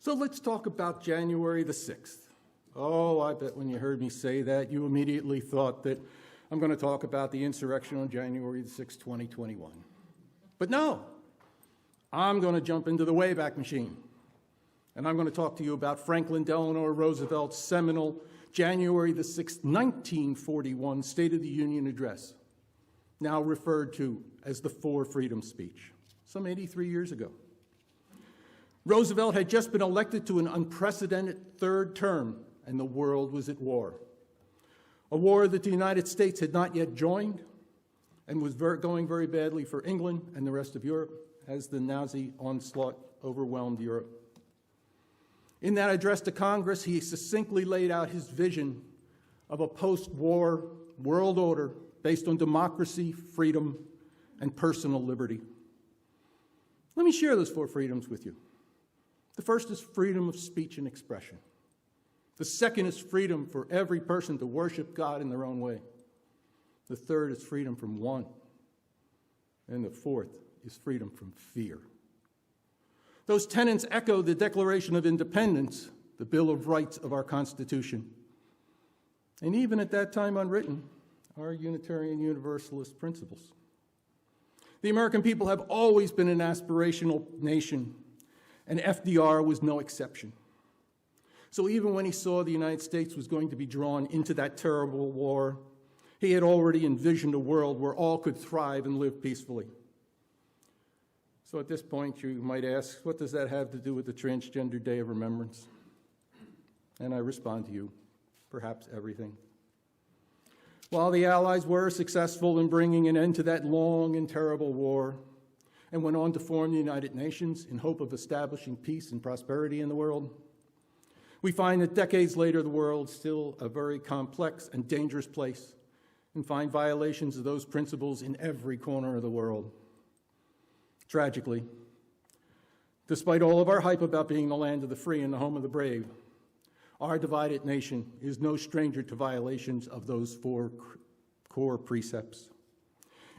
So let's talk about January the 6th. Oh, I bet when you heard me say that, you immediately thought that I'm going to talk about the insurrection on January the 6th, 2021. But no, I'm going to jump into the Wayback Machine. And I'm going to talk to you about Franklin Delano Roosevelt's seminal January the 6th, 1941 State of the Union Address, now referred to as the Four Freedoms Speech, some 83 years ago. Roosevelt had just been elected to an unprecedented third term, and the world was at war. A war that the United States had not yet joined and was going very badly for England and the rest of Europe as the Nazi onslaught overwhelmed Europe. In that address to Congress, he succinctly laid out his vision of a post-war world order based on democracy, freedom, and personal liberty. Let me share those four freedoms with you. The first is freedom of speech and expression. The second is freedom for every person to worship God in their own way. The third is freedom from want. And the fourth is freedom from fear. Those tenets echo the Declaration of Independence, the Bill of Rights of our Constitution, and even at that time unwritten, our Unitarian Universalist principles. The American people have always been an aspirational nation, and FDR was no exception. So even when he saw the United States was going to be drawn into that terrible war, he had already envisioned a world where all could thrive and live peacefully. So at this point, you might ask, what does that have to do with the Transgender Day of Remembrance? And I respond to you, perhaps everything. While the Allies were successful in bringing an end to that long and terrible war and went on to form the United Nations in hope of establishing peace and prosperity in the world, we find that decades later, the world is still a very complex and dangerous place and find violations of those principles in every corner of the world. Tragically, despite all of our hype about being the land of the free and the home of the brave, our divided nation is no stranger to violations of those four core precepts.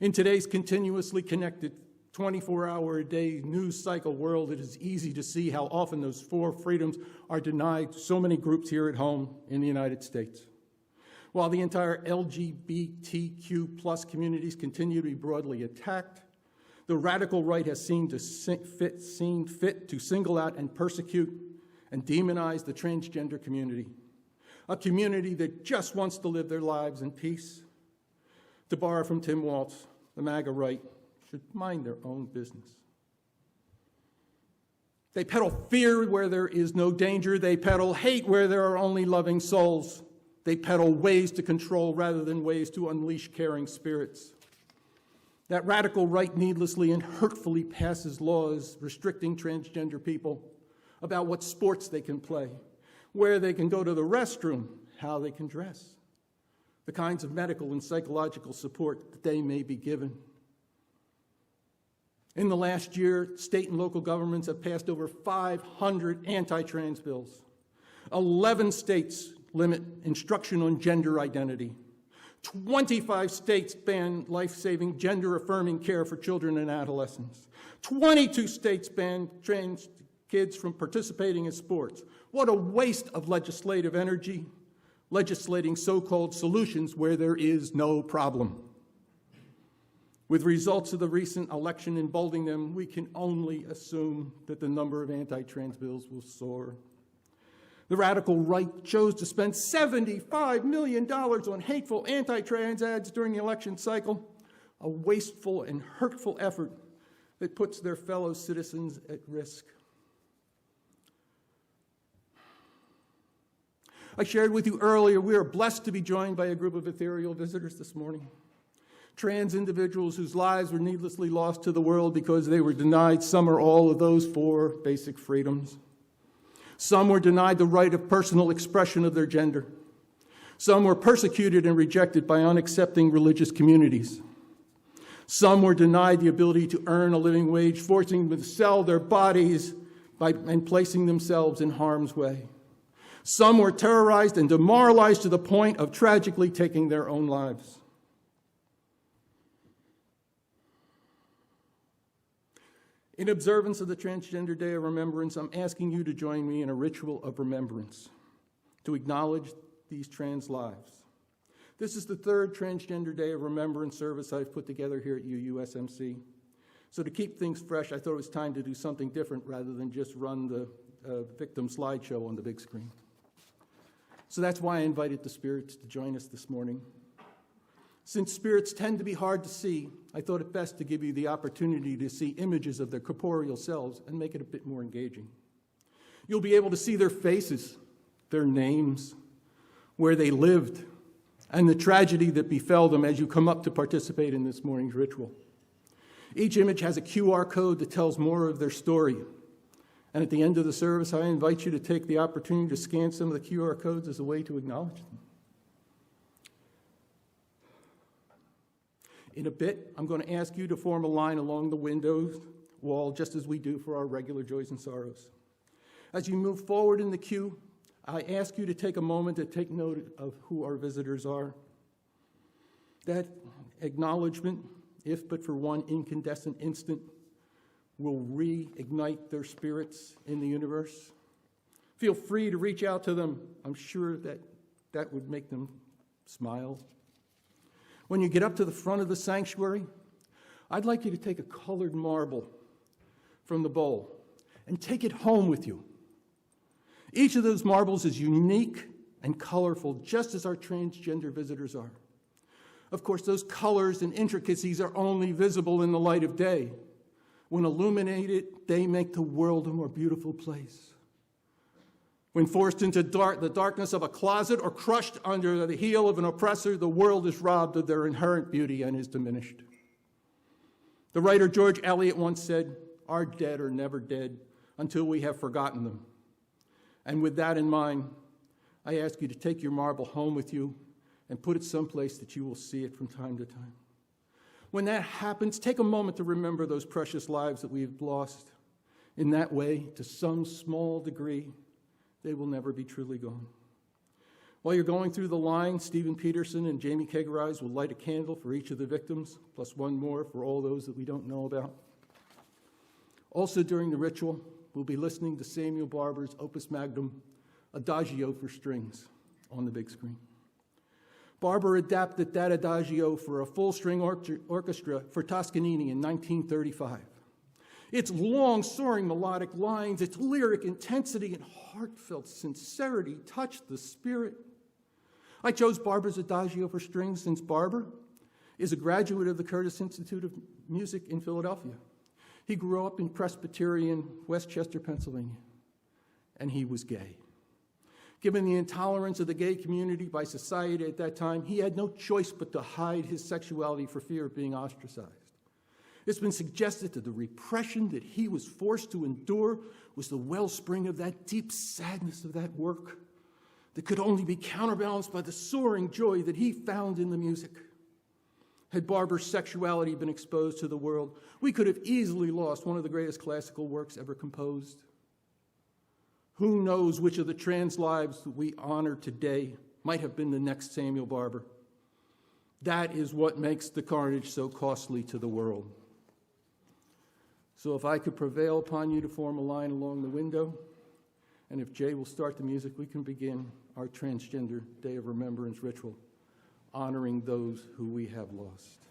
In today's continuously connected 24-hour-a-day news cycle world, it is easy to see how often those four freedoms are denied to so many groups here at home in the United States. While the entire LGBTQ+ communities continue to be broadly attacked, the radical right has seen fit to single out and persecute and demonize the transgender community, a community that just wants to live their lives in peace. To borrow from Tim Waltz, the MAGA right should mind their own business. They peddle fear where there is no danger. They peddle hate where there are only loving souls. They peddle ways to control rather than ways to unleash caring spirits. That radical right needlessly and hurtfully passes laws restricting transgender people about what sports they can play, where they can go to the restroom, how they can dress, the kinds of medical and psychological support that they may be given. In the last year, state and local governments have passed over 500 anti-trans bills. 11 states limit instruction on gender identity. 25 states ban life-saving, gender-affirming care for children and adolescents. 22 states ban trans kids from participating in sports. What a waste of legislative energy, legislating so-called solutions where there is no problem. With results of the recent election emboldening them, we can only assume that the number of anti-trans bills will soar. The radical right chose to spend $75 million on hateful anti-trans ads during the election cycle, a wasteful and hurtful effort that puts their fellow citizens at risk. I shared with you earlier, we are blessed to be joined by a group of ethereal visitors this morning. Trans individuals whose lives were needlessly lost to the world because they were denied some or all of those four basic freedoms. Some were denied the right of personal expression of their gender. Some were persecuted and rejected by unaccepting religious communities. Some were denied the ability to earn a living wage, forcing them to sell their bodies and placing themselves in harm's way. Some were terrorized and demoralized to the point of tragically taking their own lives. In observance of the Transgender Day of Remembrance, I'm asking you to join me in a ritual of remembrance to acknowledge these trans lives. This is the third Transgender Day of Remembrance service I've put together here at UUSMC. So to keep things fresh, I thought it was time to do something different rather than just run the victim slideshow on the big screen. So that's why I invited the spirits to join us this morning. Since spirits tend to be hard to see, I thought it best to give you the opportunity to see images of their corporeal selves and make it a bit more engaging. You'll be able to see their faces, their names, where they lived, and the tragedy that befell them as you come up to participate in this morning's ritual. Each image has a QR code that tells more of their story. And at the end of the service, I invite you to take the opportunity to scan some of the QR codes as a way to acknowledge them. In a bit, I'm going to ask you to form a line along the window wall, just as we do for our regular joys and sorrows. As you move forward in the queue, I ask you to take a moment to take note of who our visitors are. That acknowledgement, if but for one incandescent instant, will reignite their spirits in the universe. Feel free to reach out to them. I'm sure that would make them smile. When you get up to the front of the sanctuary, I'd like you to take a colored marble from the bowl and take it home with you. Each of those marbles is unique and colorful, just as our transgender visitors are. Of course, those colors and intricacies are only visible in the light of day. When illuminated, they make the world a more beautiful place. When forced into the darkness of a closet or crushed under the heel of an oppressor, the world is robbed of their inherent beauty and is diminished. The writer George Eliot once said, "Our dead are never dead until we have forgotten them." And with that in mind, I ask you to take your marble home with you and put it someplace that you will see it from time to time. When that happens, take a moment to remember those precious lives that we've lost. In that way, to some small degree, they will never be truly gone. While you're going through the line, Stephen Peterson and Jamie Kegerise will light a candle for each of the victims, plus one more for all those that we don't know about. Also during the ritual, we'll be listening to Samuel Barber's opus magnum, Adagio for Strings, on the big screen. Barber adapted that Adagio for a full-string orchestra for Toscanini in 1935. Its long, soaring melodic lines, its lyric intensity and heartfelt sincerity touched the spirit. I chose Barber's Adagio for Strings since Barber is a graduate of the Curtis Institute of Music in Philadelphia. He grew up in Presbyterian Westchester, Pennsylvania, and he was gay. Given the intolerance of the gay community by society at that time, he had no choice but to hide his sexuality for fear of being ostracized. It's been suggested that the repression that he was forced to endure was the wellspring of that deep sadness of that work that could only be counterbalanced by the soaring joy that he found in the music. Had Barber's sexuality been exposed to the world, we could have easily lost one of the greatest classical works ever composed. Who knows which of the trans lives that we honor today might have been the next Samuel Barber. That is what makes the carnage so costly to the world. So if I could prevail upon you to form a line along the window, and if Jay will start the music, we can begin our Transgender Day of Remembrance ritual, honoring those who we have lost.